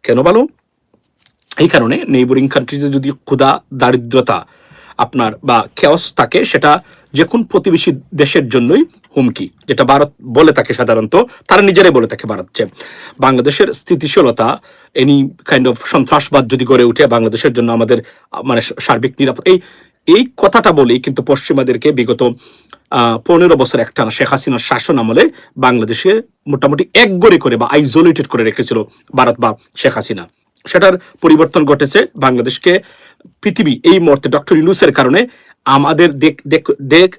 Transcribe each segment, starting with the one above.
কেন ভালো? এই কারণে নেইবরিং কান্ট্রিতে যদি ক্ষুধা, দারিদ্রতা আপনার বা খেয়স থাকে, সেটা যে কোন প্রতিবেশী দেশের জন্যই হুমকি, যেটা ভারত বলে থাকে সাধারণত, তারা নিজেরাই বলে থাকে ভারত, যে বাংলাদেশের স্থিতিশীলতা, এনি কাইন্ড অফ সন্ত্রাসবাদ যদি গড়ে উঠে বাংলাদেশের জন্য আমাদের মানে সার্বিক নিরাপত্তা, এই কথাটা বলেই কিন্তু পশ্চিমাদেরকে বিগত 15 বছর একটানা শেখ হাসিনার শাসন আমলে বাংলাদেশে মোটামুটি একগড়ে করে বা আইসোলেটেড করে রেখেছিল ভারত বা শেখ হাসিনা। সেটার পরিবর্তন ঘটেছে। বাংলাদেশকে পৃথিবী এই মুহূর্তে ডক্টর ইউনূসের কারণে আমাদের দেখ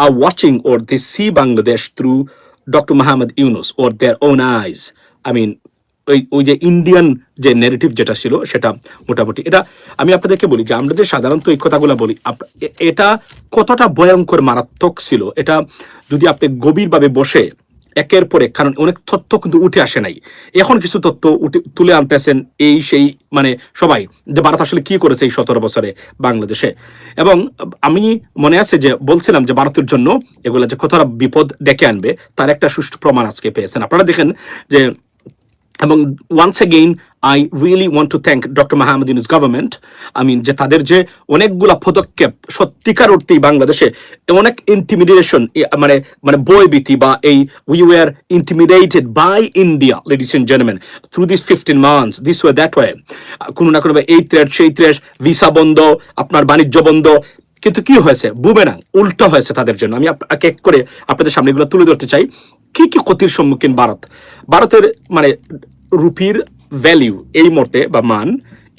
are watching or they see Bangladesh through doctor Mohammad Yunus or their own eyes. I mean ওই যে ইন্ডিয়ান যে ন্যারেটিভ যেটা ছিল, সেটা মোটামুটি এটা আমি আপনাদেরকে বলি যে আমরা যে সাধারণত এই কথাগুলো বলি, এটা কতটা ভয়ঙ্কর মারাত্মক ছিল, এটা যদি আপনি গভীরভাবে বসে একের পর এক, কারণ অনেক তথ্য কিন্তু উঠে আসে নাই, এখন কিছু তথ্য তুলে আনতেছেন এই সেই, মানে সবাই, যে ভারত আসলে কি করেছে এই 17 বছরে বাংলাদেশে। এবং আমি মনে আছে যে বলছিলাম যে ভারতের জন্য এগুলো যে কতটা বিপদ ডেকে আনবে, তার একটা সুষ্ঠু প্রমাণ আজকে পেয়েছেন। আপনারা দেখেন যে, এবং once again I really want to thank doctor Mahmud Yunus government. যে তাদের যে অনেকগুলা পদক্ষেপ সত্যিকার অর্থেই বাংলাদেশে অনেক ইন্টিমিডেশন, মানে মানে বয়ভীতি বা এই we were intimidated by India, ladies and gentleman, through this 15 months, this way that way, কোনো না কোনো এই থ্রেট সেই থ্রেট, ভিসা বন্ধ, আপনার বাণিজ্য বন্ধ, কিন্তু কি হয়েছে? বুমেরাং উল্টো হয়েছে তাদের জন্য। আমি এক এক করে আপনাদের সামনে এগুলো তুলে ধরতে চাই। কি কি ক্ষতির সম্মুখীন ভারতের মানে রুপির ভ্যালিউ এই মুহূর্তে বা মান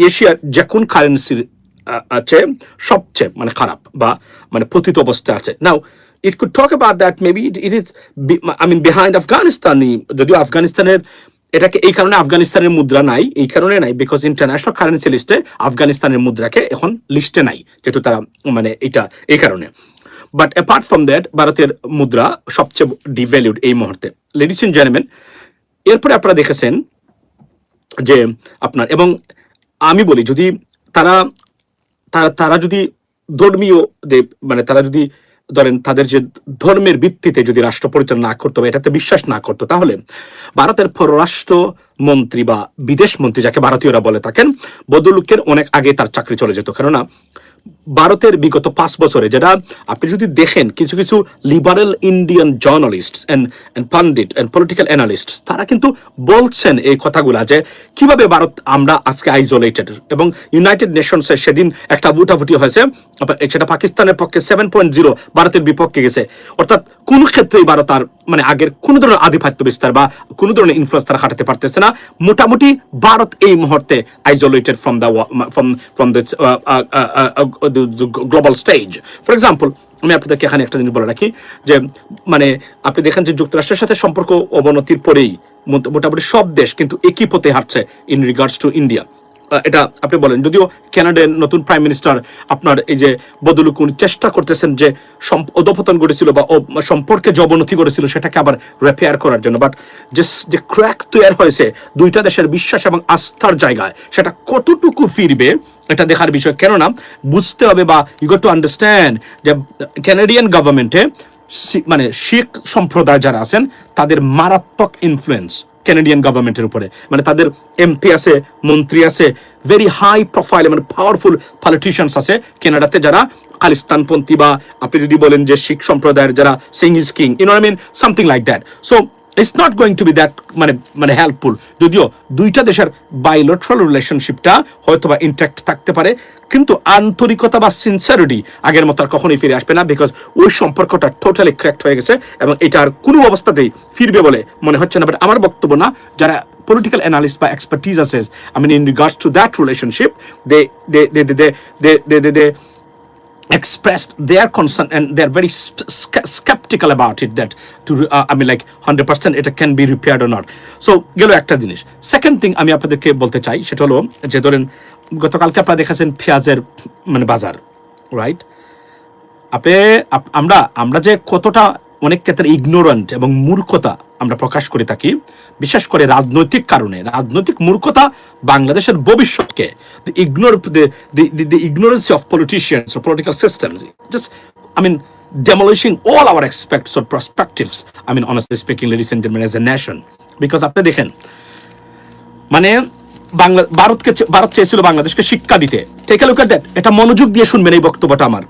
এশিয়ার যে কোন কারেন্সির আছে সবচেয়ে মানে খারাপ বা মানে পতিত অবস্থায় আছে। Now it could talk about that, maybe it is behind Afghanistan. যদিও আফগানিস্তানের এটাকে এই কারণে আফগানিস্তানের মুদ্রা নাই, এই কারণে নাই বিকজ ইন্টারন্যাশনাল কারেন্সি লিস্টে আফগানিস্তানের মুদ্রাকে এখন লিস্টে নাই, যেহেতু তারা মানে এটা এই কারণে। বাট অ্যাপার্ট ফ্রম দ্যাট ভারতের মুদ্রা সবচেয়ে ডিভ্যালুড এই মুহূর্তে, লেডিস এন্ড জেন্টলম্যান। এরপরে আপনারা দেখেছেন যে আপনার, এবং আমি বলি যদি তারা তারা তারা যদি ধর্মীয় মানে তারা যদি ধরেন তাদের যে ধর্মের ভিত্তিতে যদি রাষ্ট্র পরিচালনা না করতো বা এটাতে বিশ্বাস না করতো, তাহলে ভারতের পররাষ্ট্র মন্ত্রী বা বিদেশ মন্ত্রী যাকে ভারতীয়রা বলে থাকেন, বদলুকের অনেক আগে তার চাকরি চলে যেত। কেননা ভারতের বিগত 5 বছরে যেটা আপনি যদি দেখেন, কিছু কিছু liberal Indian journalist and pundit and political analyst, তারা কিন্তু বলছেন এই কথাগুলা যে কিভাবে ভারত আমরা আজকে আইসোলেটেড। এবং ইউনাইটেড নেশনসে সেদিন একটা ভোটাভুটি হয়েছে, সেটা পাকিস্তানের পক্ষে 7.0 ভারতের বিপক্ষে গেছে। অর্থাৎ কোন ক্ষেত্রেই ভারত আর মানে আগের কোন ধরনের আধিপত্য বিস্তার বা কোন ধরনের ইনফ্লুয়েন্স তারা খাটাতে পারতেছে না। মোটামুটি ভারত এই মুহূর্তে isolated from the global stage. For example, আমি আপনাদেরকে এখানে একটা জিনিস বলে রাখি যে মানে আপনি দেখেন যে যুক্তরাষ্ট্রের সাথে সম্পর্ক অবনতির পরেই মোটামুটি সব দেশ কিন্তু একই পথে হাঁটছে ইন রিগার্ডস টু ইন্ডিয়া। এটা আপনি বলেন, যদিও কানাডার নতুন প্রাইম মিনিস্টার আপনার এই যে বদলুক উনি চেষ্টা করতেছেন যে অধপতন ঘটেছিল বা সম্পর্কে যে অবনতি করেছিল সেটাকে আবার রিপেয়ার করার জন্য, বাট যে ক্র্যাক তৈরি হয়েছে দুইটা দেশের বিশ্বাস এবং আস্থার জায়গায়, সেটা কতটুকু ফিরবে এটা দেখার বিষয়। কেননা বুঝতে হবে বা ইউ গট টু আন্ডারস্ট্যান্ড যে ক্যানাডিয়ান গভর্নমেন্টে মানে শিখ সম্প্রদায় যারা আছেন তাদের মারাত্মক ইনফ্লুয়েন্স ক্যানাডিয়ান গভর্নমেন্টের উপরে, মানে তাদের এমপি আছে, মন্ত্রী আছে, ভেরি হাই প্রোফাইল মানে পাওয়ারফুল পলিটিশিয়ানস আছে কানাডাতে, যারা খালিস্তানপন্থী বা আপনি যদি বলেন যে শিখ সম্প্রদায়ের যারা Singh is king, you know I mean, something like that. So it's not going to be that মানে হেল্পফুল। যদিও দুইটা দেশের বাইলেটারাল রিলেশনশিপটা হয়তো বা ইন্ট্যাক্ট থাকতে পারে, কিন্তু আন্তরিকতা বা সিনসিয়ারিটি আগের মতো আর কখনোই ফিরে আসবে না, বিকজ ওই সম্পর্কটা টোটালি ক্র্যাকড হয়ে গেছে এবং এটা আর কোনো অবস্থাতেই ফিরবে বলে মনে হচ্ছে না। বাট আমার বক্তব্য না, যারা political analyst by expertise says, I mean, in regards to that relationship, they expressed their concern and they're very skeptical about it, that to I mean like 100% it can be repaired or not. So গেল একটা জিনিস। Second thing আমি আপনাদেরকে বলতে চাই, সেটা হলো যে ধরেন গতকালকে আপনারা দেখেছেন পেঁয়াজের মানে বাজার, রাইট? আমরা যে কতটা অনেক ক্ষেত্রে ইগনোরেন্ট এবং মূর্খতা আমরা প্রকাশ করে থাকি, বিশেষ করে রাজনৈতিক কারণে, রাজনৈতিক মূর্খতা বাংলাদেশের ভবিষ্যৎকে, the ignorance of politicians or political systems, just I mean demolishing all our aspects or perspectives, I mean honestly speaking, ladies and gentlemen, as a nation. Because আপনি দেখেন মানে ভারত চেয়েছিল বাংলাদেশকে শিক্ষা দিতে। Take a look at that. এটা মনোযোগ দিয়ে শুনবেন এই বক্তব্যটা আমার।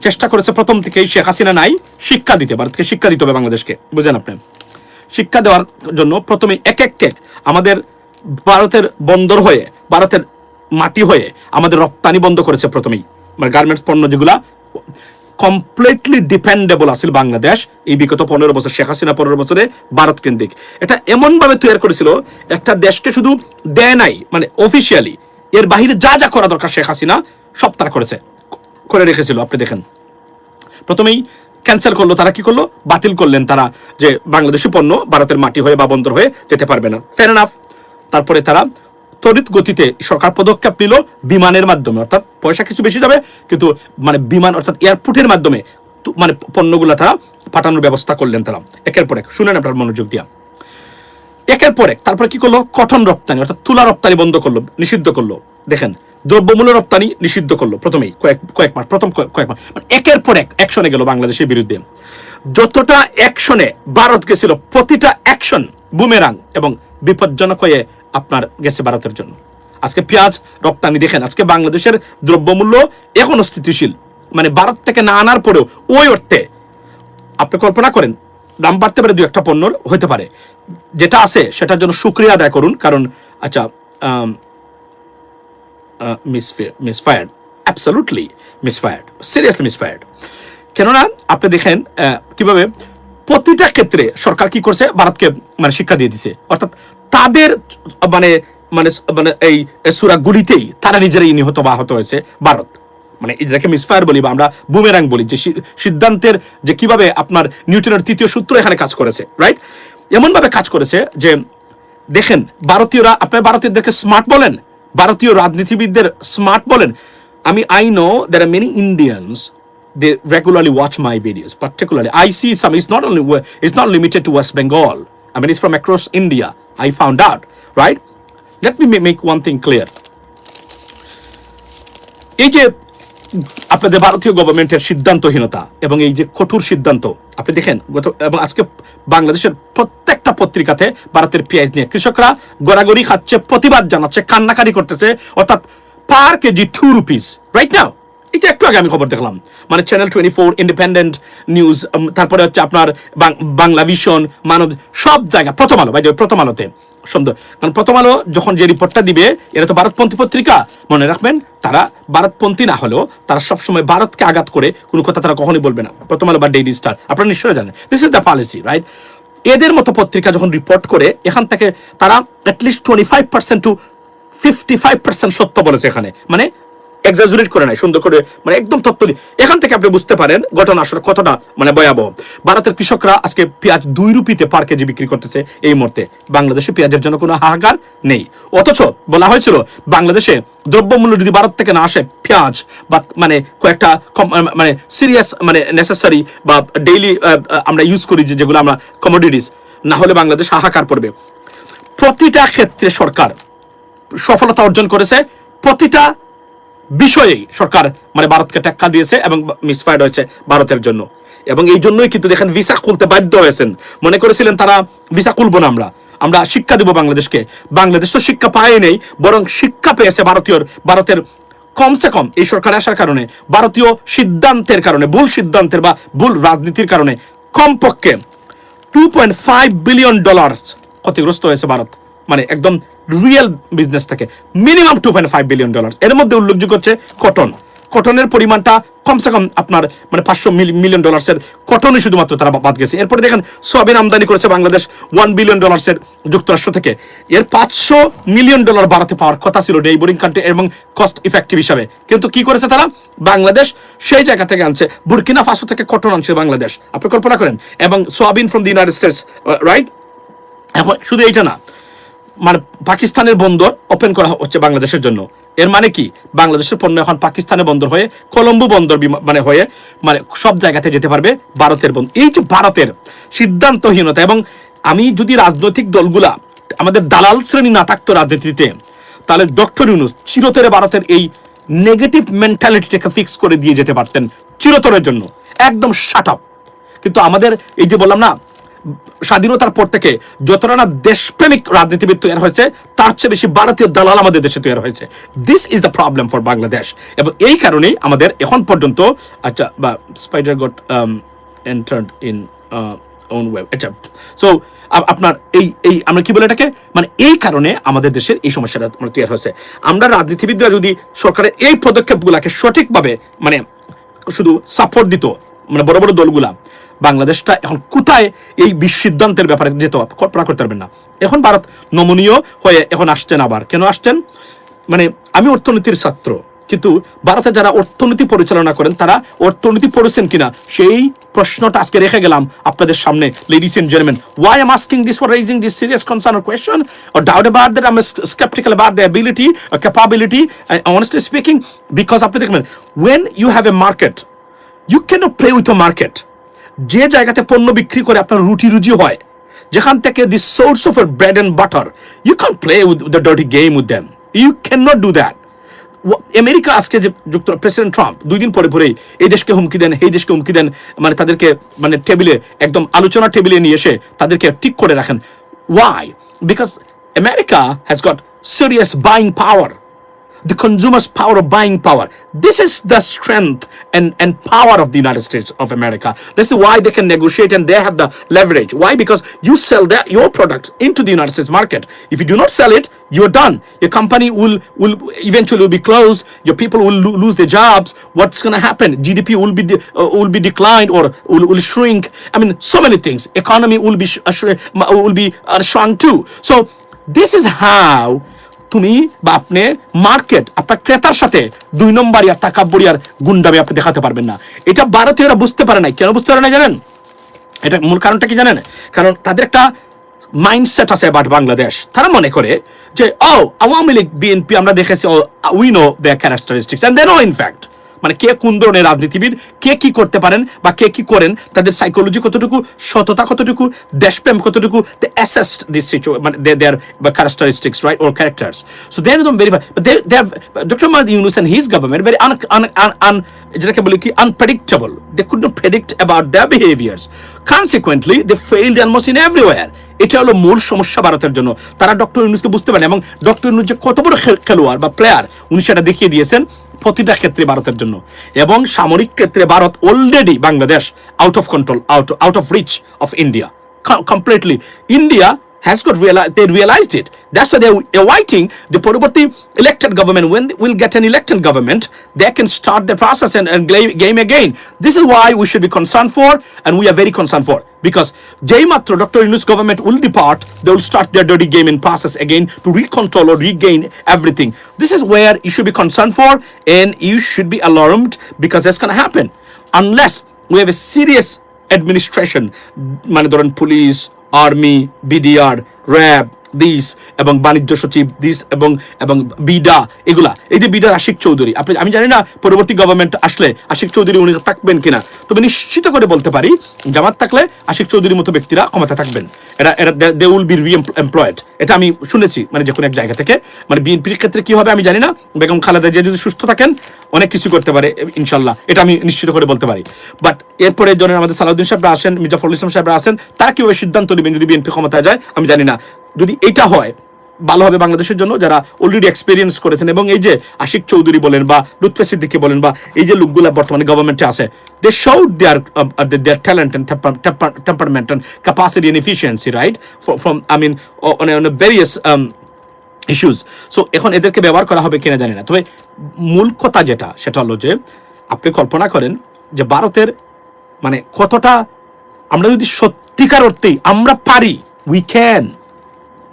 চেষ্টা করেছে প্রথম থেকেই শেখ হাসিনা নাই শিক্ষা দিতে, ভারতকে শিক্ষা দিতে হবে বাংলাদেশকে, বুঝেন আপনি। শিক্ষা দেওয়ার জন্য প্রথমে এক আমাদের ভারতের বন্দর হয়ে, ভারতের মাটি হয়ে আমাদের রপ্তানি বন্ধ করেছে প্রথমেই, মানে গার্মেন্টস পণ্য যেগুলা কমপ্লিটলি ডিপেন্ডেবল আছিল বাংলাদেশ এই বিগত 15 বছর, শেখ হাসিনা 15 বছরে ভারত কেন্দ্রিক। এটা এমনভাবে তৈরি করেছিল, একটা দেশকে শুধু দেয় নাই মানে অফিসিয়ালি, এর বাহিরে যা যা করা দরকার শেখ হাসিনা সব তারা করে রেখেছিল। আপনি দেখেন প্রথমেই ক্যান্সেল করলো তারা, কি করলো, বাতিল করলেন তারা যে বাংলাদেশি পণ্য ভারতের মাটি হয়ে বা বন্দর হয়ে যেতে পারবে না, ফেয়ার এনাফ। তারপরে তারা তড়িৎ গতিতে সরকার পদক্ষেপ নিল বিমানের মাধ্যমে, অর্থাৎ পয়সা কিছু বেশি যাবে কিন্তু মানে বিমান অর্থাৎ এয়ারপোর্টের মাধ্যমে মানে পণ্যগুলো তারা পাঠানোর ব্যবস্থা করলেন তারা একের পর এক। শুনেন আপনার মনোযোগ দিয়া, একের পর এক। তারপরে কি করলো, কটন রপ্তানি অর্থাৎ তুলা রপ্তানি বন্ধ করলো, নিষিদ্ধ করলো। দেখেন দ্রব্যমূল্য রপ্তানি নিষিদ্ধ করলো প্রথমেই কয়েক মাস, প্রথম কয়েক মাস, মানে একের পর এক অ্যাকশনে গেল বাংলাদেশের বিরুদ্ধে। যতটা অ্যাকশনে ভারত গেছিল, প্রতিটা অ্যাকশন বুমেরাং এবং বিপজ্জনক হয়ে আপনার গেছে ভারতের জন্য। আজকে পেঁয়াজ রপ্তানি দেখেন, আজকে বাংলাদেশের দ্রব্যমূল্য এখনো স্থিতিশীল, মানে ভারত থেকে না আনার পরেও ওই অর্থে আপনি কল্পনা করেন দাম বাড়তে পারে, দু একটা পণ্যর হতে পারে, যেটা আছে সেটার জন্য শুকরিয়া আদায় করুন। কারণ আচ্ছা মিসফায়ার্ড, অ্যাবসলিউটলি মিসফায়ার্ড, সিরিয়াসলি মিসফায়ার্ড। কেননা আপনি দেখেন কিভাবে প্রতিটা ক্ষেত্রে সরকার কি করছে, ভারতকে মানে শিক্ষা দিয়ে দিছে, অর্থাৎ তাদের মানে মানে মানে এই সূরাগুলিতেই তারা নিজেরাই নিহত বা আহত হয়েছে ভারত। মানে এটাকে মিসফায়ার বলি বা আমরা বুমেরাং বলি, যে সিদ্ধান্তের যে কিভাবে আপনার নিউটনের তৃতীয় সূত্র এখানে কাজ করেছে, রাইট? এমনভাবে কাজ করেছে যে দেখেন ভারতীয়রা, আপনার ভারতীয়দেরকে স্মার্ট বলেন, ভারতীয় রাজনীতিবিদদের স্মার্ট বলেন। I know there are many Indians, they regularly watch my videos. Particularly I see some, it's not limited to West Bengal, I mean it's from across India, I found out, right? Let me make one thing clear. এই যে আপনাদের ভারতীয় গভর্নমেন্টের সিদ্ধান্তহীনতা এবং এই যে কঠোর সিদ্ধান্ত, আপনি দেখেন এবং আজকে বাংলাদেশের প্রত্যেকটা পত্রিকাতে ভারতের পেঁয়াজ নিয়ে কৃষকরা গড়াগড়ি খাচ্ছে, প্রতিবাদ জানাচ্ছে, কান্নাকারি করতেছে, অর্থাৎ পার কেজি 2 রুপিস রাইট নাও। এটা একটু আগে আমি খবর দেখলাম, মানে চ্যানেল 24, ইন্ডিপেন্ডেন্ট নিউজ, তারপরে হচ্ছে আপনার বাংলা ভিশন, মানব, সব জায়গা, প্রথম আলো, প্রথম আলোতে সুন্দর। কারণ প্রথম আলো যখন যে রিপোর্টটা দিবে, এরা তো ভারতপন্থী পত্রিকা, মনে রাখবেন তারা ভারতপন্থী না হলেও তারা সবসময় ভারতকে আঘাত করে কোনো কথা তারা কখনোই বলবে না। প্রথম আলো বা ডেইলি স্টার আপনারা নিশ্চয়ই জানেন, this is the policy, right? এদের মতো পত্রিকা যখন রিপোর্ট করে, এখান থেকে তারা অ্যাটলিস্ট 25% টু 55% সত্য বলেছে এখানে, মানে এক্সাজুরেট করে নাই, সুন্দর করে, মানে একদম তথ্য। এখান থেকে আপনি বুঝতে পারেন ঘটনা আসলে কতটা মানে ভয়াবহ। ভারতের কৃষকরা আজকে পেঁয়াজ 2 রুপিতে পার কেজি বিক্রি করতেছে এই মুহূর্তে। বাংলাদেশে পেঁয়াজের জন্য কোনো হাহাকার নেই, অথচ বলা হয়েছিল বাংলাদেশে দ্রব্যমূল্য যদি ভারত থেকে না আসে, পেঁয়াজ বা মানে কয়েকটা মানে সিরিয়াস মানে নেসেসারি বা ডেইলি আমরা ইউজ করি যেগুলো আমরা কমোডিটিস, না হলে বাংলাদেশ হাহাকার পড়বে। প্রতিটা ক্ষেত্রে সরকার সফলতা অর্জন করেছে, প্রতিটা বিষয়েই সরকার মানে ভারতকে টেক্কা দিয়েছে এবং মিসফায়ার্ড হয়েছে ভারতের জন্য। এবং এই জন্যই কিন্তু দেখেন ভিসা খুলতে বাধ্য হয়েছেন। মনে করেছিলেন তারা ভিসা খুলবো না, আমরা শিক্ষা দিব বাংলাদেশকে। বাংলাদেশ তো শিক্ষা পায় নেই, বরং শিক্ষা পেয়েছে ভারতের কমসে কম এই সরকার আসার কারণে, ভারতীয় সিদ্ধান্তের কারণে, ভুল সিদ্ধান্তের বা ভুল রাজনীতির কারণে কমপক্ষে $2.5 বিলিয়ন ক্ষতিগ্রস্ত হয়েছে ভারত, মানে একদম রিয়েল বিজনেস থেকে মিনিমাম $2.5 বিলিয়ন। এর মধ্যে উল্লেখযোগ্য হচ্ছে কটনের পরিমাণটা কমসে কম আপনার মানে $500 মিলিয়ন কটনই শুধুমাত্র তারা বাদ গেছে। এরপরে দেখেন সয়াবিন আমদানি করেছে বাংলাদেশ $1 বিলিয়ন যুক্তরাষ্ট্র থেকে, এর $500 মিলিয়ন ভারতে পাওয়ার কথা ছিল নেইবরিং কান্ট্রি এবং কস্ট ইফেক্টিভ হিসাবে, কিন্তু কি করেছে তারা, বাংলাদেশ সেই জায়গা থেকে আনছে, বুরকিনা ফাসো থেকে কটন আনছে বাংলাদেশ, আপনি কল্পনা করেন, এবং soybean from the United states, right? এখন শুধু এইটা না, মানে পাকিস্তানের বন্দর ওপেন করা হচ্ছে বাংলাদেশের জন্য। এর মানে কি, বাংলাদেশের পণ্য এখন পাকিস্তানের বন্দর হয়ে কলম্বো বন্দর মানে হয়ে মানে সব জায়গাতে যেতে পারবে ভারতের বন্দর। এই যে ভারতের সিদ্ধান্তহীনতা, এবং আমি যদি রাজনৈতিক দলগুলা আমাদের দালাল শ্রেণী না থাকতো রাজনীতিতে, তাহলে ডক্টর ইউনূস চিরতরে ভারতের এই নেগেটিভ মেন্টালিটিটাকে ফিক্স করে দিয়ে যেতে পারতেন চিরতরের জন্য, একদম শাট আপ। কিন্তু আমাদের এই যে বললাম না, স্বাধীনতার পর থেকে যতটা না দেশপ্রেমিক রাজনীতিবিদ তৈরি হয়েছে তার চেয়ে বেশি ভারতীয় দালাল আমাদের দেশে তৈরি হয়েছে। This is the problem for Bangladesh. এবং এই কারণেই আমাদের এখন পর্যন্ত আচ্ছা বা spider got entered in own web, আচ্ছা সো আপনার এই আমরা কি বলে এটাকে, মানে এই কারণে আমাদের দেশের এই সমস্যাটা তৈরি হয়েছে। আমরা রাজনীতিবিদরা যদি সরকারের এই পদক্ষেপগুলোকে সঠিকভাবে মানে শুধু সাপোর্ট দিত, মানে বড় বড় দলগুলা, বাংলাদেশটা এখন কোথায় এই সিদ্ধান্তের ব্যাপারে যেত কল্পনা করতে পারবেন না। এখন ভারত নমনীয় হয়ে এখন আসছেন। আবার কেন আসছেন, মানে আমি অর্থনীতির ছাত্র, কিন্তু ভারতে যারা অর্থনীতি পরিচালনা করেন তারা অর্থনীতি পড়েছেন কিনা সেই প্রশ্নটা আজকে রেখে গেলাম আপনাদের সামনে। Ladies and gentleman, why I'm asking this, for raising this serious concern or question or doubt about that, I'm skeptical about their ability or capability, and honestly speaking, because আপনি দেখবেন when you have a market, you cannot play with the market. যে জায়গাতে পণ্য বিক্রি করে আপনার রুটি রুজি হয়, যেখান থেকে the source of your bread and butter, you can't play with the dirty game with them. You cannot do that. America আজকে যে প্রেসিডেন্ট ট্রাম্প 2 দিন পরে পরেই এই দেশকে হুমকি দেন, এই দেশকে হুমকি দেন, মানে তাদেরকে মানে টেবিলে একদম আলোচনা টেবিলে নিয়ে এসে তাদেরকে ঠিক করে রাখেন। Why? Because America has got serious buying power. The consumer's power of buying power. This is the strength and power of the United States of America. This is why they can negotiate and they have the leverage. Why? Because you sell your products into the United States market. If you do not sell it, you're done. Your company will eventually be closed. Your people will lose their jobs. What's going to happen? GDP will be declined or will shrink. I mean, so many things. Economy will be shrunk too. So this is how তুমি বা আপনি market আপনার ক্রেতার সাথে 2 নম্বরই আর তাকাব্বুরি আর গুন্ডামি আপনি দেখাতে পারবেন না। এটা ভারতীয়রা বুঝতে পারে না। কেন বুঝতে পারে না জানেন? এটা মূল কারণটা কি জানেন? কারণ তাদের একটা মাইন্ডসেট আছে অ্যাবাউট বাংলাদেশ। তারা মনে করে যে আওয়ামী লীগ বিএনপি আমরা দেখেছি, we know their characteristics and they know in fact, মানে কে কোন ধরনের রাজনীতিবিদ, কে কি করতে পারেন বা কে কি করেন, তাদের সাইকোলজি কতটুকু, সততা কতটুকু, দেশপ্রেম কতটুকু, দে অ্যাসেসড দিস সিচুয়েশন, মানে their characteristics, right, or characters. So they know them very well, but they have Dr. Mohammad Yunus and his government very যেটাকে বলি কি unpredictable. They could not predict about their behaviors. Consequently, they failed almost in everywhere. এটা হলো মূল সমস্যা ভারতের জন্য। তারা ডক্টর ইউনুসকে বুঝতে পারেন এবং ডক্টর ইউনুস যে কত বড় খেলোয়াড় বা প্লেয়ার উনি সেটা দেখিয়ে দিয়েছেন প্রতিটা ক্ষেত্রে ভারতের জন্য। এবং সামরিক ক্ষেত্রে Bharat already Bangladesh out of control, out of reach of India completely. India has got they realized it. That's why they're awaiting the Porobati elected government. When we'll get an elected government, they can start the process and game again. This is why we should be concerned for, and we are very concerned for, because Jai Matra, Dr. Yunus government will depart. They will start their dirty game in process again to recontrol or regain everything. This is where you should be concerned for, and you should be alarmed, because that's going to happen unless we have a serious administration, মানে ধরেন police, army, BDR, RAB, this এবং বাণিজ্য সচিব this এবং BIDA, এগুলা এই যে বিডার আশিক চৌধুরী, আমি জানি না পরবর্তী গভর্নমেন্ট আসলে আশিক চৌধুরী উনি থাকবেন কিনা, তবে নিশ্চিত করে বলতে পারি জামাত থাকলে আশিক চৌধুরীর মতো ব্যক্তিরা ক্ষমতা থাকবেন। এটা দে উইল বি রি-এমপ্লয়েড। এটা আমি শুনেছি মানে যে কোনো এক জায়গা থেকে। মানে বিএনপির ক্ষেত্রে কি হবে আমি জানি না। বেগম খালেদা জিয়া যদি সুস্থ থাকেন অনেক কিছু করতে পারে ইনশাল্লাহ, এটা আমি নিশ্চিত করে বলতে পারি। বাট এরপরে যখন আমাদের সালাউদ্দিন সাহেবরা আসেন, মির্জা ফখরুল ইসলাম সাহেবরা আসেন, তারা কিভাবে সিদ্ধান্ত নেবেন যদি বিএনপি ক্ষমতায় যায় আমি জানি না। যদি এটা হয় ভালো হবে বাংলাদেশের জন্য, যারা অলরেডি এক্সপেরিয়েন্স করেছেন। এবং এই যে আশিক চৌধুরী বলেন বা লুৎফর সিদ্দিকী বলেন বা এই যে লোকগুলা বর্তমানে গভর্নমেন্টে আছে, they showed their talent and temperament and capacity and efficiency, right, from I mean on various issues. So এখন এদেরকে ব্যবহার করা হবে কিনা জানি না। তবে মূল কথা যেটা সেটা হলো যে আপনি কল্পনা করেন যে ভারতের মানে কতটা, আমরা যদি সত্যিকার অর্থেই আমরা পারি,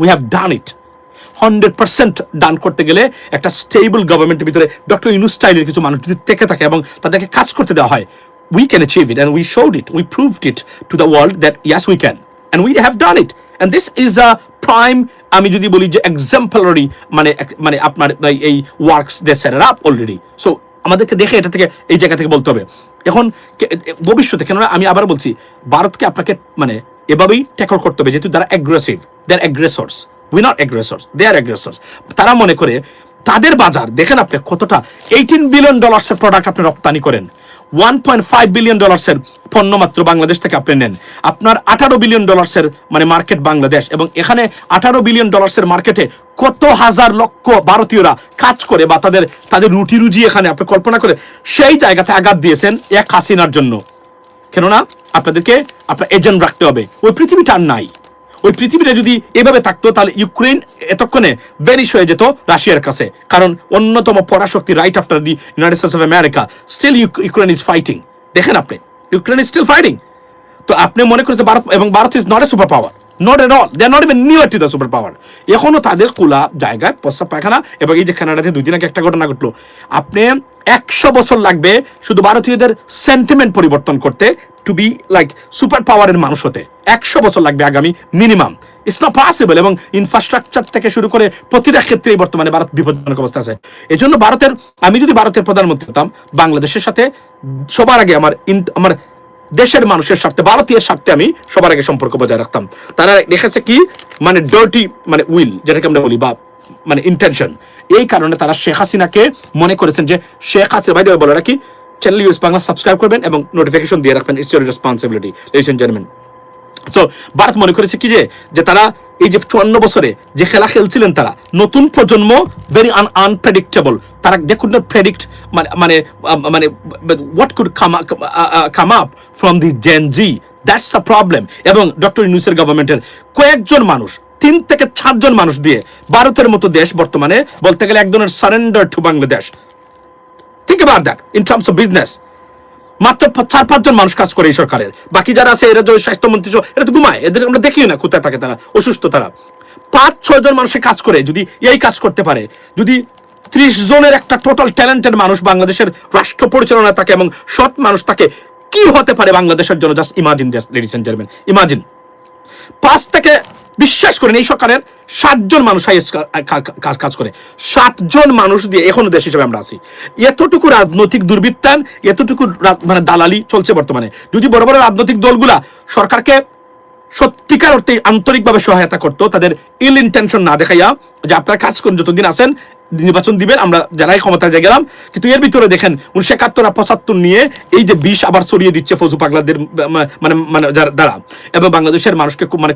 we have done it 100% ডান করতে গেলে একটা স্টেবল গভর্নমেন্টের ভিতরে ডক্টর ইউনুস স্টাইলের কিছু মানুষ যদি থেকে থাকে এবং তাদেরকে কাজ করতে দেওয়া হয়, we can achieve it, and we showed it, we proved it to the world that yes we can, and we have done it, and this is a prime, আমি যদি বলি যে exemplary মানে আপনার এই ওয়ার্কস দে সেট আপ অলরেডি। সো আমাদেরকে দেখে এটা থেকে এই জায়গা থেকে বলতে হবে এখন ভবিষ্যতে, কেননা আমি আবার বলছি ভারতকে আপনাকে মানে এভাবেই ট্যাকল করতে হবে, যেহেতু তারা aggressive, they are aggressors, we not aggressors, they are aggressors. তারা মনে করে তাদের বাজার দেখেন আপনি কতটা, $18 বিলিয়ন প্রোডাক্ট আপনি রপ্তানি করেন, $1.5 বিলিয়ন পণ্য মাত্র বাংলাদেশ থেকে আপনি নেন, আপনার $18 বিলিয়ন মানে মার্কেট বাংলাদেশ, এবং এখানে $18 বিলিয়ন মার্কেটে কত হাজার লক্ষ ভারতীয়রা কাজ করে বা তাদের রুটি রুজি এখানে আপনি কল্পনা করে সেই জায়গাতে আঘাত দিয়েছেন এক হাসিনার জন্য। কেননা আপনাদেরকে আপনার এজেন্ট রাখতে হবে, ওই পৃথিবীটা আর নাই। ওই পৃথিবীটা যদি এভাবে থাকতো তাহলে ইউক্রেন এতক্ষণে ভ্যানিশ হয়ে যেত রাশিয়ার কাছে, কারণ অন্যতম পরাশক্তি right after the United States of America, still Ukraine is fighting. দেখেন আপনি, ইউক্রেন ইজ স্টিল ফাইটিং। তো আপনি মনে করেছেন ভারত, এবং Bharat is not a super power, not at all, they are not even near to the super power. এখনো তাদের খোলা জায়গায় প্রস্রাব পায়খানা। এবং এই যে কানাডাতে 2 দিন আগে একটা ঘটনা ঘটলো, আপনি 100 বছর লাগবে শুধু ভারতীয়দের সেন্টিমেন্ট পরিবর্তন করতে, টু বি লাইক সুপার পাওয়ারের মানুষ হতে 100 বছর লাগবে আগামী মিনিমাম। It's not possible. এবং ইনফ্রাস্ট্রাকচার থেকে শুরু করে প্রতিটা ক্ষেত্রেই বর্তমানে ভারত বিপজ্জনক অবস্থা আছে। এই জন্য আমি যদি ভারতের প্রধানমন্ত্রী হতাম, বাংলাদেশের সাথে সবার আগে আমার দেশের মানুষের স্বার্থে, ভারতীয় স্বার্থে আমি সবার আগে সম্পর্ক বজায় রাখতাম। তারা দেখেছে কি মানে ডার্টি মানে উইল যেটাকে আমরা বলি, বা মানে ইন্টেনশন। এই কারণে তারা শেখ হাসিনাকে মনে করেছেন যে শেখ হাসিনা, ভাই বলে রাখি, চ্যানেল ইউএস বাংলা সাবস্ক্রাইব করবেন এবং নোটিফিকেশন দিয়ে রাখবেন। It's your responsibility, ladies and gentleman. So Bharat মনে করেছে কি যে তারা এই যে 54 বছরে যে খেলা খেলছিলেন, তারা নতুন প্রজন্ম ভেরি আনপ্রেডিক্টেবল, তারা দে কুড নট প্রেডিক্ট মানে what could come up from the Gen Z, that's the problem. এবং ডক্টর ইউনূসের গভর্নমেন্টের কয়েকজন মানুষ, 3 থেকে 4 জন মানুষ দিয়ে ভারতের মতো দেশ বর্তমানে বলতে গেলে এক ধরনের surrender to Bangladesh. Think about that in terms of business. মাত্র 4-5 জন মানুষ কাজ করে এই সরকারের, বাকি যারা আছে এরা স্বাস্থ্যমন্ত্রী এরা তো ঘুমায়, এদের আমরা দেখি না কোথায় থাকে, তারা অসুস্থ। তারা 5-6 জন মানুষের কাজ করে, যদি এই কাজ করতে পারে, যদি 30 জনের একটা টোটাল ট্যালেন্টেড মানুষ বাংলাদেশের রাষ্ট্র পরিচালনা থাকে এবং সৎ মানুষ থাকে, কি হতে পারে বাংলাদেশের জন্য? Just imagine, just ladies and gentleman, imagine. 5 থেকে, বিশ্বাস করেন, এই সরকারের 7 জন মানুষ কাজ করে, 7 জন মানুষ দিয়ে এখনো দেশ হিসেবে আমরা আছি। এতটুকু রাজনৈতিক দুর্বৃত্তায়ন, এতটুকু মানে দালালি চলছে বর্তমানে। যদি বড় বড় রাজনৈতিক দলগুলা সরকারকে সত্যিকার অর্থে আন্তরিকভাবে সহায়তা করতো, তাদের ইল ইন্টেনশন না দেখাইয়া যে আপনারা কাজ করুন, যতদিন আছেন নির্বাচন দিবেন, আমরা যারাই ক্ষমতায় যাই গেলাম, কিন্তু এর ভিতরে দেখেন 1971-75 নিয়ে এই যে বিষ আবার ছড়িয়ে দিচ্ছে ফজু পাগলাদের মানে দ্বারা, এবং বাংলাদেশের মানুষকে মানে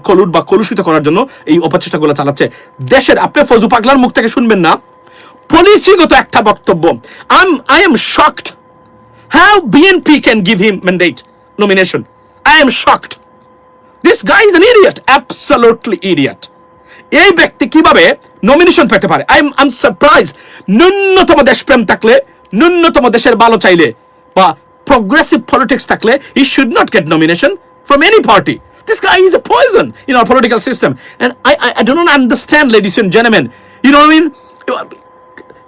কলুষিত করার জন্য এই অপচেষ্টাগুলো চালাচ্ছে দেশের। আপনি ফজু পাগলার মুখ থেকে শুনবেন না পলিসিগত একটা বক্তব্য। I am shocked how BNP can give him mandate nomination. I am shocked. This guy is an idiot, absolutely idiot. এই ব্যক্তি কিভাবে নমিনেশন পেতে পারে? I'm surprised. ন্যূনতম দেশপ্রেম থাকলে, ন্যূনতম দেশের ভালো চাইলে, বা প্রোগ্রেসিভ পলিটিক্স থাকলে, he should not get nomination from any party. This guy is a poison in our political system, and I do not understand, ladies and gentlemen. You know what I mean?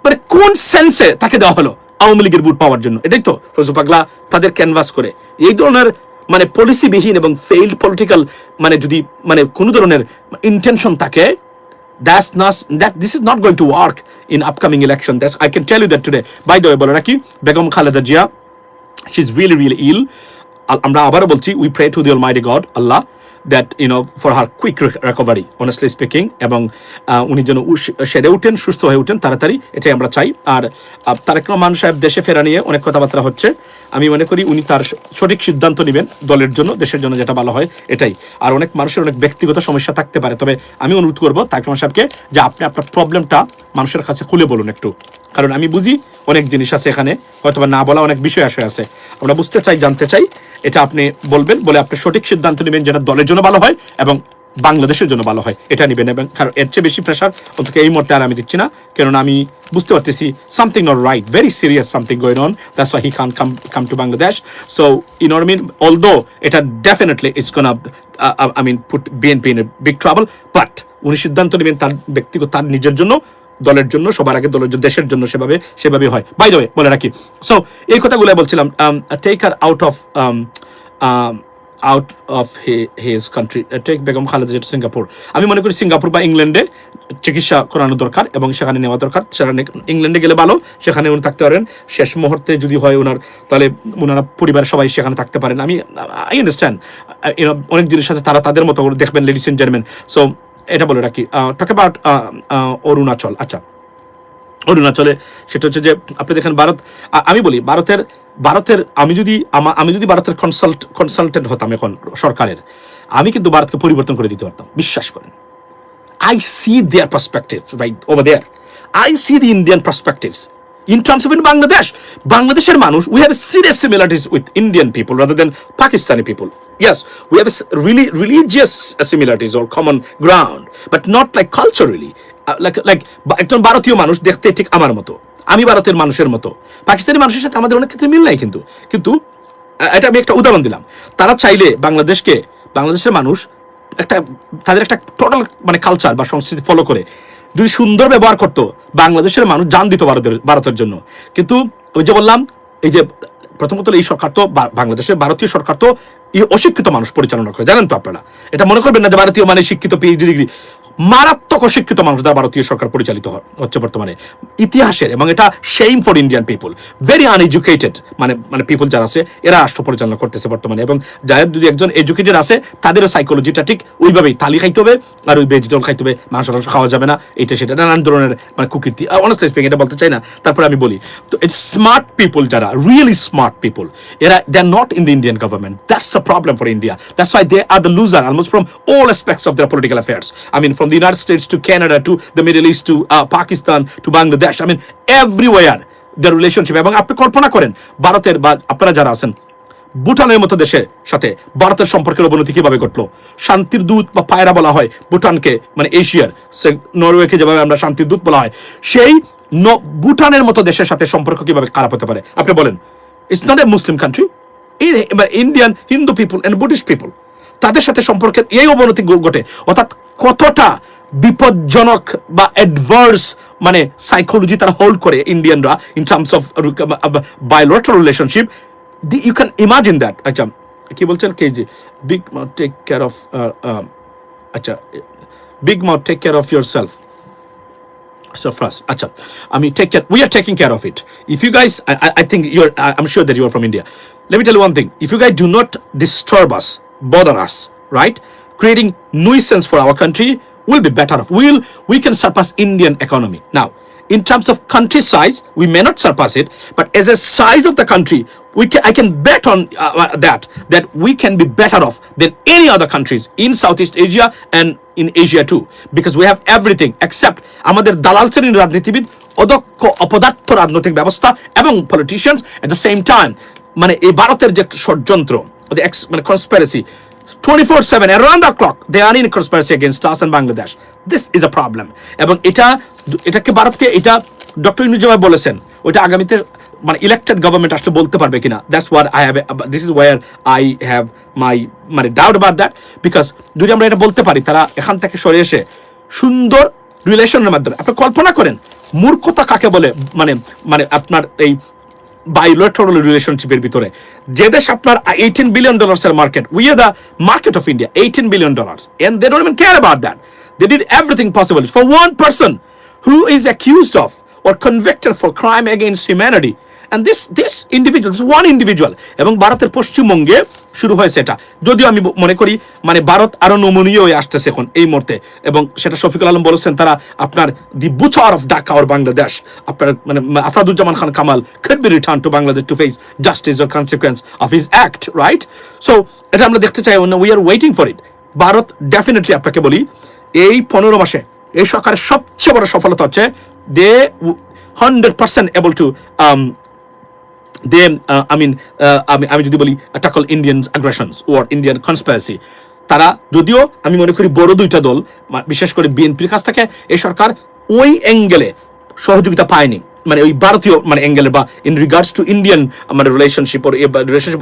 মানে কোন সেন্সে তাকে দেওয়া হলো আওয়ামী লীগের vote পাওয়ার জন্য? এটাই তো ফজু পাগলা তাদের ক্যানভাস করে এই ধরনের মানে পলিসিবিহীন এবং ফেইল্ড পলিটিক্যাল, মানে যদি মানে কোনো ধরনের ইন্টেনশন থাকে, this is not going to work in upcoming election. I can tell you that today. By the way, বলে রাখি, Begum Khaleda Zia, she is really ill. আমরা আবারও বলছি, we pray to the Almighty God, Allah, that for her quick recovery, honestly speaking, এবং উনি যেন সেরে উঠেন, সুস্থ হয়ে উঠেন তাড়াতাড়ি, এটাই আমরা চাই। আর তারেক রহমান সাহেব দেশে ফেরা নিয়ে অনেক কথাবার্তা হচ্ছে, আমি মনে করি উনি তার সঠিক সিদ্ধান্ত নেবেন দলের জন্য, দেশের জন্য যেটা ভালো হয় এটাই। আর অনেক মানুষের অনেক ব্যক্তিগত সমস্যা থাকতে পারে, তবে আমি অনুরোধ করবো তারেক রহমান সাহেবকে যে আপনি আপনার প্রবলেমটা মানুষের কাছে খুলে বলুন একটু, কারণ আমি বুঝি অনেক জিনিস আছে এখানে, হয়তো না বলা অনেক বিষয় আছে, আমরা বুঝতে চাই, জানতে চাই, এটা আপনি বলবেন, বলে আপনি সঠিক সিদ্ধান্ত নেবেন যেটা দলের জন্য ভালো হয় এবং বাংলাদেশের জন্য ভালো হয়, এটা নেবেন। এবং কারণ এর চেয়ে বেশি প্রেশার অন্তত এই মুহূর্তে আর আমি দিচ্ছি না, কেননা আমি বুঝতে পারতেছি something not right, very serious something going on, that's why he can come to Bangladesh. So you know what I mean, although এটা definitely it's gonna put BNP in a big trouble, but উনি সিদ্ধান্ত নেবেন তার ব্যক্তিগত, তার নিজের জন্য, দলের জন্য, সবার আগে দলের জন্য, দেশের জন্য, সেভাবে হয়। বাই দ্য ওয়ে বলে রাখি, সো এই কথাগুলো বলছিলাম, take her out of his country, take Begum Khaleda Zia to Singapore. আমি মনে করি সিঙ্গাপুর বা ইংল্যান্ডে চিকিৎসা করানো দরকার এবং সেখানে নেওয়া দরকার। সেখানে ইংল্যান্ডে গেলে ভালো, সেখানে উনি থাকতে পারেন, শেষ মুহূর্তে যদি হয় ওনার, তাহলে ওনারা পরিবারের সবাই সেখানে থাকতে পারেন। আই আন্ডারস্ট্যান্ড, অনেক জিনিস আছে, তারা তাদের মতো করে দেখবেন, লেডিস এন্ড জেন্টলম্যান। সো এটা বলে রাখি। Talk about Arunachal. আচ্ছা, অরুণাচলে সেটা হচ্ছে যে আপনি দেখেন ভারত, আমি বলি ভারতের ভারতের আমি যদি ভারতের কনসালটেন্ট হতাম এখন সরকারের, আমি কিন্তু ভারতকে পরিবর্তন করে দিতে পারতাম, বিশ্বাস করেন। I see their perspective right over there. I see the Indian perspectives. In terms of in Bangladesh, Bangladesher মানুষ, we have serious similarities with Indian people rather than Pakistani people. Yes, we have really religious similarities or common ground, but not like culturally. Like একজন ভারতীয় মানুষ দেখতে ঠিক আমার মতো, আমি ভারতের মানুষের মতো। পাকিস্তানি মানুষের সাথে আমাদের অনেক ক্ষেত্রে মিল নাই, কিন্তু এটা আমি একটা উদাহরণ দিলাম। তারা চাইলে বাংলাদেশের মানুষ তাদের একটা টোটাল মানে কালচার বা সংস্কৃতি ফলো করে যদি সুন্দর ব্যবহার করতো, বাংলাদেশের মানুষ জান দিত ভারতের জন্য। কিন্তু ওই যে বললাম, এই যে প্রথমত এই সরকার তো বাংলাদেশের ভারতীয় সরকার তো এই অশিক্ষিত মানুষ পরিচালনা করে, জানেন তো আপনারা। এটা মনে করবেন না যে ভারতীয় মানে শিক্ষিত পিএইচডি ডিগ্রি, মারাত্মক অশিক্ষিত মানুষ দ্বারা ভারতীয় সরকার পরিচালিত হচ্ছে বর্তমানে ইতিহাসের, এবং এটা shame for Indian people, very uneducated মানে পিপল যারা আছে এরা রাষ্ট্র পরিচালনা করতেছে বর্তমানে। এবং যাদের যদি একজন এডুকেটেড আছে তাদেরও সাইকোলজিটা ঠিক ওইভাবেই, থালি খাইতে হবে আর ওই ভেজিটেবল খাইতে হবে, মাংস খাওয়া যাবে না, এটা সেটা নানান ধরনের মানে কুকীর্তি। অনেস্টলি স্পিকিং এটা বলতে চাই না, তারপরে আমি বলি তো স্মার্ট পিপল যারা রিয়েলি স্মার্ট পিপল, এরা they are not in the Indian government. That's a problem for India. That's why they are the loser almost from all aspects of their political affairs. I mean, from the United States to Canada to the Middle East to Pakistan to Bangladesh. I mean, everywhere the relationship. এবং আপনি কল্পনা করেন ভারতের বা আপনারা যারা আছেন ভুটানের মতো দেশের সাথে ভারতের সম্পর্কের অবনতি কিভাবে ঘটলো। শান্তির দূত বা পায়রা বলা হয় ভুটানকে, মানে এশিয়ার নরওয়েকে যেভাবে আমরা শান্তির দূত বলা হয়, সেই ভুটানের মতো দেশের সাথে সম্পর্ক কিভাবে খারাপ হতে পারে আপনি বলেন। It's not a Muslim country, Indian Hindu people and Buddhist people, তাদের সাথে সম্পর্কের এই অবনতি ঘটে। অর্থাৎ কতটা বিপজ্জনক বা অ্যাডভার্স মানে সাইকোলজি তারা হোল্ড করে ইন্ডিয়ানরা in terms of bilateral relationship. You can imagine that. আচ্ছা কি বলছেন কেজি, big mouth take care of, আচ্ছা big mouth take care of your self. So first, acha, I mean, we are taking care of it. If you guys, I think I'm sure that you are from India. Let me tell you one thing. If you guys do not disturb us, bother us, right? Creating nuisance for our country, we'll be better off. We can surpass Indian economy. Now, in terms of country size, we may not surpass it, but as a size of the country, I can bet on that we can be better off than any other countries in Southeast Asia and in Asia too, because we have everything except আমাদের দালাল শ্রেণীর রাজনীতিবিদ, অদক্ষ অপদার্থ রাজনৈতিক ব্যবস্থা এবং politicians at the same time। মানে এই ভারতের যে ষড়যন্ত্র, মানে conspiracy 24/7 around the clock they are in conspiracy against us and Bangladesh. This is a problem. এবং এটাকে ভারতকে এটা ডক্টর ইউনূস যেভাবে বলেছেন ওইটা আগামীতে মানে ইলেক্টেড গভর্নমেন্ট আসলে বলতে পারবে কিনা, that's what I have, this is wire I have my মানে ডাউট অ্যাবাউট দ্যাট। বিকজ যদি আমরা এটা বলতে পারি তারা এখান থেকে সরে এসে সুন্দর রিলেশনের মাধ্যমে, আপনি কল্পনা করেন মূর্খতা কাকে বলে, মানে আপনার এই bilateral রিলেশনশিপের ভিতরে যে দেশ আপনার $18 billion এর market, we are the market of India, $18 billion, and they don't even care about that. They did everything possible for one person who is accused of or convicted for crime against humanity, and this individual is one individual. এবং ভারতের পশ্চিমবঙ্গে শুরু হয়েছে এটা, যদিও আমি মনে করি মানে ভারত আরো নমনীয় হয়ে আসতেছে এখন এই মুহূর্তে, এবং সেটা শফিকুল আলম বলেছেন তারা আপনার the butcher of Dhaka or Bangladesh, আপনার মানে Asaduzzaman Khan Kamal could be returned to Bangladesh to face justice or consequence of his act, right? So এটা আমরা দেখতে চাই, we are waiting for it. Bharat definitely আপনাকে বলি এই 15 মাসে এই সরকারের সবচেয়ে বড় সফলতা হচ্ছে they 100% able to আমি যদি বলি tackle Indian aggressions or Indian conspiracy। তারা যদিও আমি মনে করি বড় দুইটা দল বিশেষ করে বিএনপির কাছ থেকে এই সরকার ওই অ্যাঙ্গেলে সহযোগিতা পায়নি, মানে ওই ভারতীয় মানে অ্যাঙ্গেলে বা ইন রিগার্ডস টু ইন্ডিয়ান মানে রিলেশনশিপ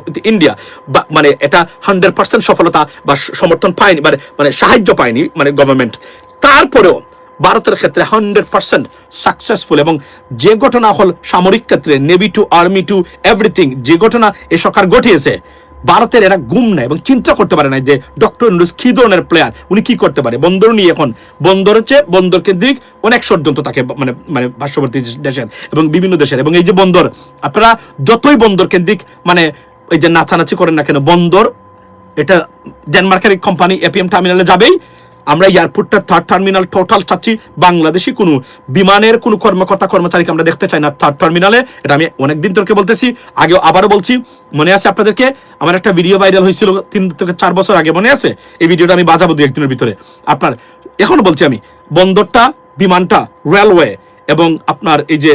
উইথ ইন্ডিয়া, বা মানে এটা 100% সফলতা বা সমর্থন পায়নি, মানে সাহায্য পায়নি মানে গভর্নমেন্ট। তারপরেও ভারতের ক্ষেত্রে 100% সাকসেসফুল, এবং যে ঘটনা হল সামরিক ক্ষেত্রে navy to army two everything যে ঘটনা এই সরকার ঘটিয়েছে, ভারতের এরা গুম নেয় এবং চিন্তা করতে পারে না যে ডক্টর ইউনূস কি ধরনের প্লেয়ার, উনি কি করতে পারে। বন্দর নিয়ে এখন বন্দর হচ্ছে বন্দর কেন্দ্রিক অনেক ষড়যন্ত্র থাকে মানে পার্শ্ববর্তী দেশের এবং বিভিন্ন দেশের, এবং এই যে বন্দর আপনারা যতই বন্দর কেন্দ্রিক মানে এই যে নাচানাচি করেন না কেন, বন্দর এটা ডেনমার্কের কোম্পানি এপিএম টার্মিনালে যাবেই, আমরা এয়ারপোর্টটার থার্ড টার্মিনাল টোটাল চাচ্ছি। বাংলাদেশি কোনো বিমানের কোনো কর্মকর্তা কর্মচারীকে আমরা দেখতে চাই না থার্ড টার্মিনালে। এটা আমি অনেকদিন ধরে বলতেছি, আগেও আবারও বলছি। মনে আছে আপনাদেরকে, আমার একটা ভিডিও ভাইরাল হয়েছিল 3 থেকে 4 বছর আগে, মনে আছে? এই ভিডিওটা আমি বাজাবো 2-1 দিনের ভিতরে। আপনার এখনো বলছি আমি, বন্দরটা, বিমানটা, রেলওয়ে এবং আপনার এই যে